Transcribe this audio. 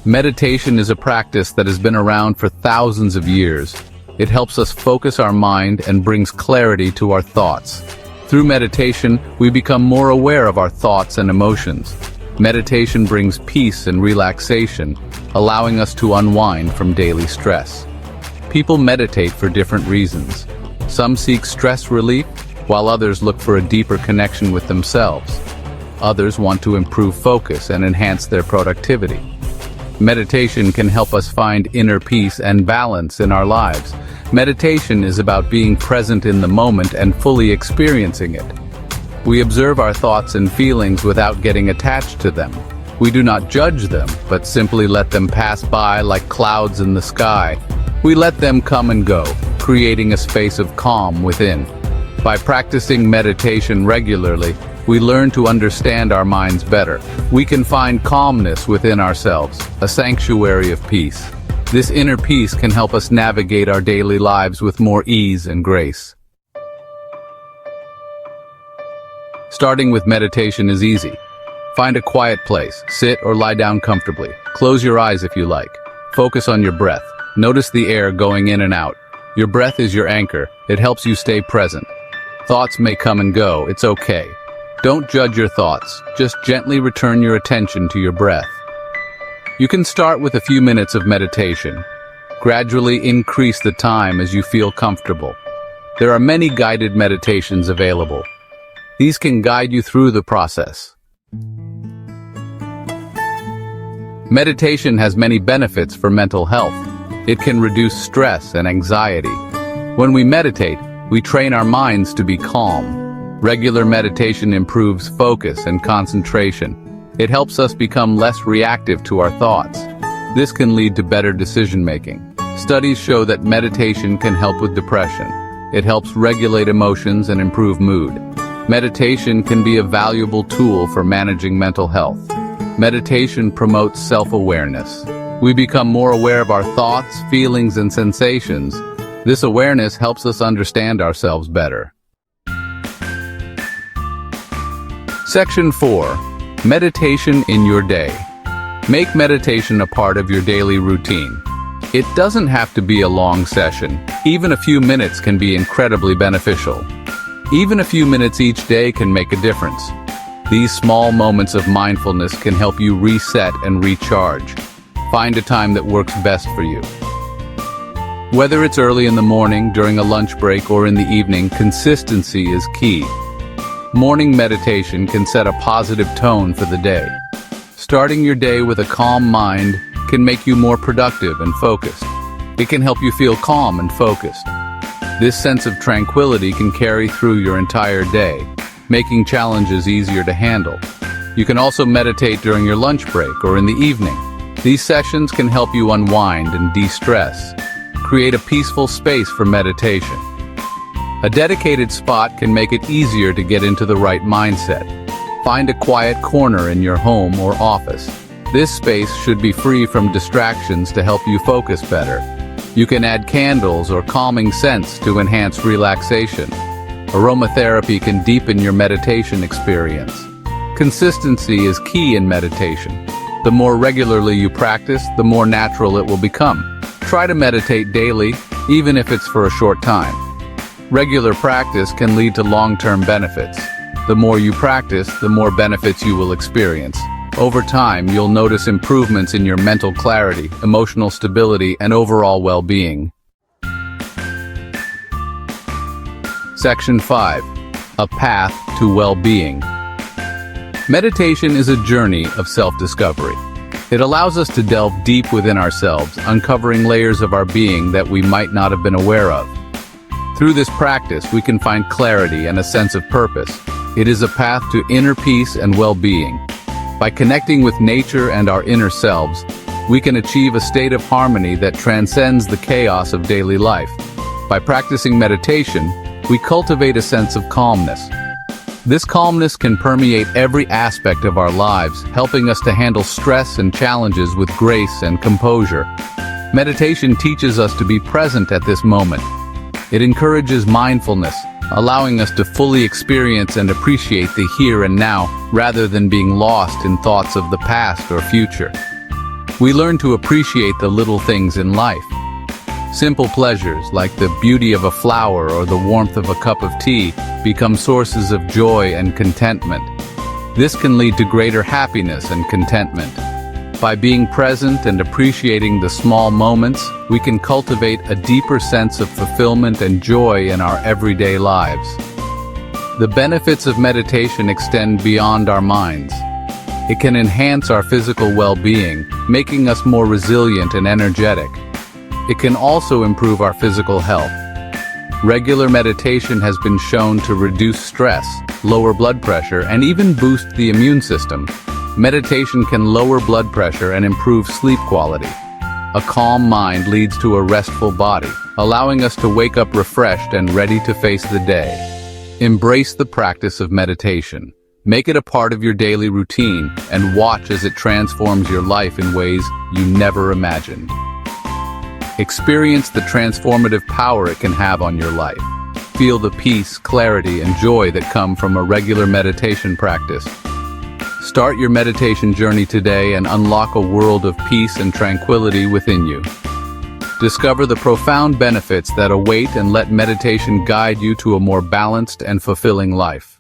Meditation is a practice that has been around for thousands of years. It helps us focus our mind and brings clarity to our thoughts. Through meditation, we become more aware of our thoughts and emotions. Meditation brings peace and relaxation, allowing us to unwind from daily stress. People meditate for different reasons. Some seek stress relief, while others look for a deeper connection with themselves. Others want to improve focus and enhance their productivity. Meditation can help us find inner peace and balance in our lives. Meditation is about being present in the moment and fully experiencing it. We observe our thoughts and feelings without getting attached to them. We do not judge them, but simply let them pass by like clouds in the sky. We let them come and go, creating a space of calm within. By practicing meditation regularly, we learn to understand our minds better. We can find calmness within ourselves, a sanctuary of peace. This inner peace can help us navigate our daily lives with more ease and grace. Starting with meditation is easy. Find a quiet place, sit or lie down comfortably. Close your eyes if you like. Focus on your breath. Notice the air going in and out. Your breath is your anchor. It helps you stay present. Thoughts may come and go, it's okay. Don't judge your thoughts, just gently return your attention to your breath. You can start with a few minutes of meditation. Gradually increase the time as you feel comfortable. There are many guided meditations available. These can guide you through the process. Meditation has many benefits for mental health. It can reduce stress and anxiety. When we meditate, we train our minds to be calm. Regular meditation improves focus and concentration. It helps us become less reactive to our thoughts. This can lead to better decision-making. Studies show that meditation can help with depression. It helps regulate emotions and improve mood. Meditation can be a valuable tool for managing mental health. Meditation promotes self-awareness. We become more aware of our thoughts, feelings, and sensations. This awareness helps us understand ourselves better. Section 4. Meditation in your day. Make meditation a part of your daily routine. It doesn't have to be a long session. Even a few minutes can be incredibly beneficial. Even a few minutes each day can make a difference. These small moments of mindfulness can help you reset and recharge. Find a time that works best for you. Whether it's early in the morning, during a lunch break, or in the evening, consistency is key. Morning meditation can set a positive tone for the day. Starting your day with a calm mind can make you more productive and focused. It can help you feel calm and focused. This sense of tranquility can carry through your entire day, making challenges easier to handle. You can also meditate during your lunch break or in the evening. These sessions can help you unwind and de-stress. Create a peaceful space for meditation. A dedicated spot can make it easier to get into the right mindset. Find a quiet corner in your home or office. This space should be free from distractions to help you focus better. You can add candles or calming scents to enhance relaxation. Aromatherapy can deepen your meditation experience. Consistency is key in meditation. The more regularly you practice, the more natural it will become. Try to meditate daily, even if it's for a short time. Regular practice can lead to long-term benefits. The more you practice, the more benefits you will experience. Over time, you'll notice improvements in your mental clarity, emotional stability, and overall well-being. Section 5. A path to well-being. Meditation is a journey of self-discovery. It allows us to delve deep within ourselves, uncovering layers of our being that we might not have been aware of. Through this practice, we can find clarity and a sense of purpose. It is a path to inner peace and well-being. By connecting with nature and our inner selves, we can achieve a state of harmony that transcends the chaos of daily life. By practicing meditation, we cultivate a sense of calmness. This calmness can permeate every aspect of our lives, helping us to handle stress and challenges with grace and composure. Meditation teaches us to be present at this moment. It encourages mindfulness, allowing us to fully experience and appreciate the here and now, rather than being lost in thoughts of the past or future. We learn to appreciate the little things in life. Simple pleasures like the beauty of a flower or the warmth of a cup of tea become sources of joy and contentment. This can lead to greater happiness and contentment. By being present and appreciating the small moments, we can cultivate a deeper sense of fulfillment and joy in our everyday lives. The benefits of meditation extend beyond our minds. It can enhance our physical well-being, making us more resilient and energetic. It can also improve our physical health. Regular meditation has been shown to reduce stress, lower blood pressure, and even boost the immune system. Meditation can lower blood pressure and improve sleep quality. A calm mind leads to a restful body, allowing us to wake up refreshed and ready to face the day. Embrace the practice of meditation. Make it a part of your daily routine and watch as it transforms your life in ways you never imagined. Experience the transformative power it can have on your life. Feel the peace, clarity, and joy that come from a regular meditation practice. Start your meditation journey today and unlock a world of peace and tranquility within you. Discover the profound benefits that await and let meditation guide you to a more balanced and fulfilling life.